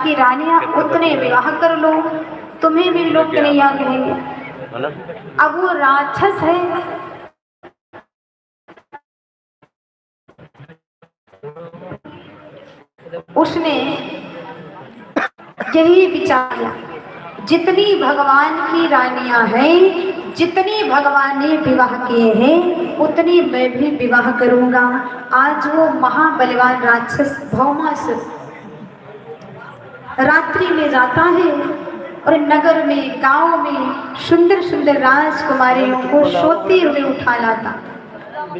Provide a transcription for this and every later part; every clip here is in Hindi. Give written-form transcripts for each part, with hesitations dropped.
की रानियां उतने विवाह कर लो, तुम्हें भी लोग कन्हैया कहेंगे। अब वो राक्षस है, उसने यही विचार किया, जितनी भगवान की रानियां हैं, जितनी भगवान ने विवाह किए हैं, उतनी मैं भी विवाह करूंगा। आज वो महाबलवान राक्षस भौमासुर रात्रि में जाता है और नगर में, गांव में सुंदर सुंदर राजकुमारियों को सोते हुए उठा लाता,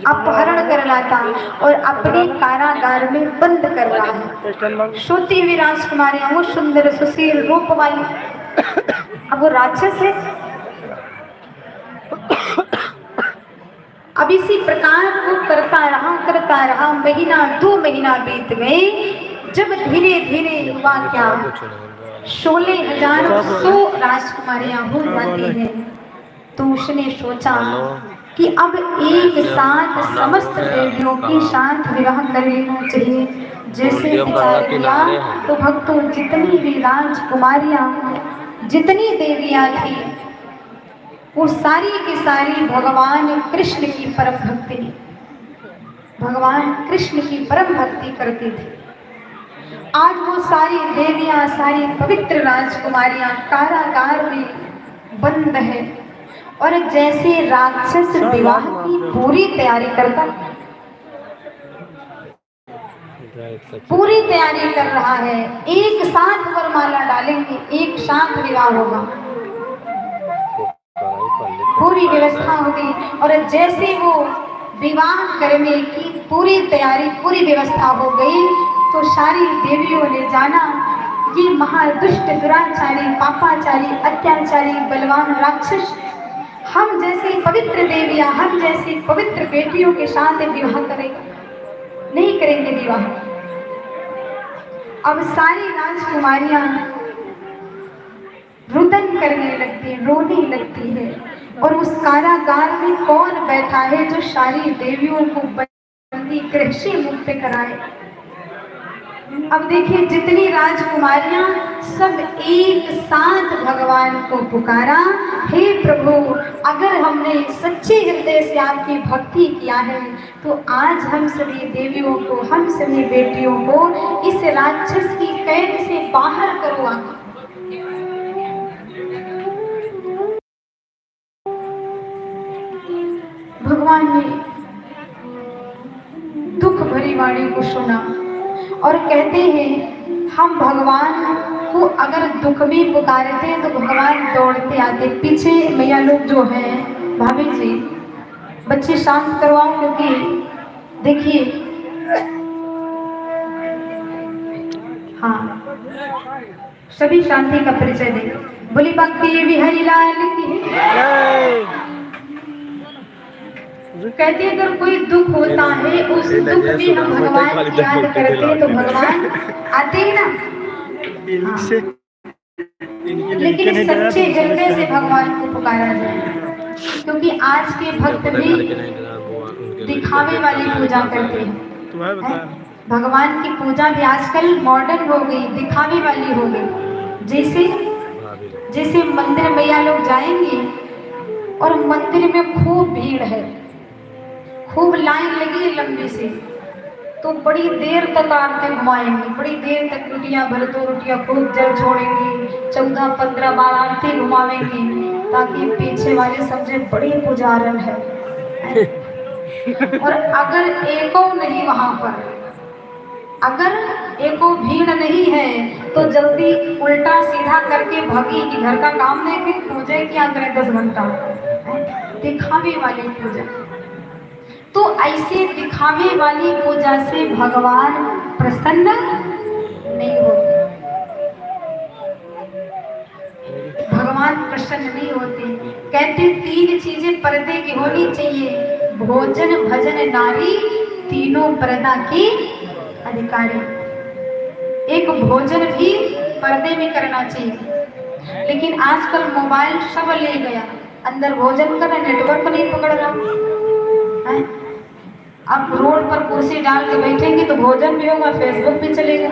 अपहरण कर लाता और अपने कारागार में बंद कर रहा है। सोती हुई राजकुमारियां, वो सुंदर सुशील रूप वाली, अब वो राक्षस है। अब इसी प्रकार वो करता रहा, महीना 2 महीना बीत गए। जब धीरे धीरे हुआ क्या, 16,100 राजकुमारियां हो जाती हैं, तो उसने सोचा कि अब एक साथ समस्त देवियों के साथ विवाह कर लेना चाहिए। जैसे विचार किया तो भक्तों, जितनी भी राजकुमारियां, जितनी देवियां थी, वो सारी की सारी भगवान कृष्ण की परम भक्ति, भगवान कृष्ण की परम भक्ति करती थी। आज वो सारी देवियां, सारी पवित्र राजकुमारियां कारागार में बंद है, और जैसे राक्षस विवाह की पूरी तैयारी करता, पूरी तैयारी कर रहा है, एक साथ वरमाला डालेंगे, एक साथ विवाह होगा, पूरी व्यवस्था होगी। और जैसे वो विवाह करने की पूरी तैयारी, पूरी व्यवस्था हो गई, तो सारी देवियों ने जाना ये महादुष्ट, दुराचारी, पापाचारी, अत्याचारी, बलवान राक्षस हम जैसी पवित्र देवियां, हम जैसी पवित्र बेटियों के साथ विवाह करेंगे, नहीं करेंगे विवाह। अब सारी राजकुमारियां रुदन करने लगती है, रोने लगती है, और उस कारागार में कौन बैठा है जो सारी देवियों को बंदी गृह से मुक्त कराए। अब देखिए, जितनी राजकुमारियां सब एक साथ भगवान को पुकारा, हे प्रभु, अगर हमने सच्चे हृदय से आपकी भक्ति किया है, तो आज हम सभी देवियों को, हम सभी बेटियों को इस राक्षस की कैद से बाहर करो। भगवान ने दुख भरी वाणी को सुना और कहते हैं, हम भगवान को अगर दुख में पुकारते तो भगवान दौड़ते आते। पीछे मैया लोग जो हैं, भाभी जी, बच्चे शांत करवाओ, क्योंकि देखिए, हाँ, सभी शांति का परिचय दें। बोली भक्ति बिहारी लाल की। कहते हैं, अगर कोई दुख होता है, उस दुख में हम भगवान की याद करते हैं तो भगवान आते हैं ना। हाँ। लेकिन सच्चे हृदय से भगवान को पुकारा जाए, क्योंकि आज के भक्त भी दिखावे वाली पूजा करते हैं। भगवान की पूजा भी आजकल मॉडर्न हो गई, दिखावे वाली हो गई। जैसे मंदिर मैया लोग जाएंगे और मंदिर में खूब भीड़ है, खूब लाइन लगी है लंबी सी, तो बड़ी देर तक आरती घुमाएंगे, बड़ी देर तक रोटियां भर दो, रोटियां खूब जल छोड़ेंगे, 14-15 बार आरती घुमावेंगे, ताकि पीछे वाले समझे बड़ी पुजारन है। और अगर एको नहीं वहां पर, अगर एको भीड़ नहीं है, तो जल्दी उल्टा सीधा करके भागी कि घर का काम नहीं, फिर पूजा क्या करें 10 घंटा। दिखावे वाली पूजा, तो ऐसे दिखावे वाली पूजा से भगवान प्रसन्न नहीं होते, भगवान प्रसन्न नहीं होते। कहते 3 चीजें पर्दे की होनी चाहिए, भोजन, भजन, नारी, तीनों पर्दा की अधिकारी। एक भोजन भी पर्दे में करना चाहिए, लेकिन आजकल मोबाइल सब ले गया, अंदर भोजन का नेटवर्क नहीं पकड़ रहा है। अब रोड पर कुर्सी डाल के बैठेंगे तो भोजन भी होगा, फेसबुक भी चलेगा।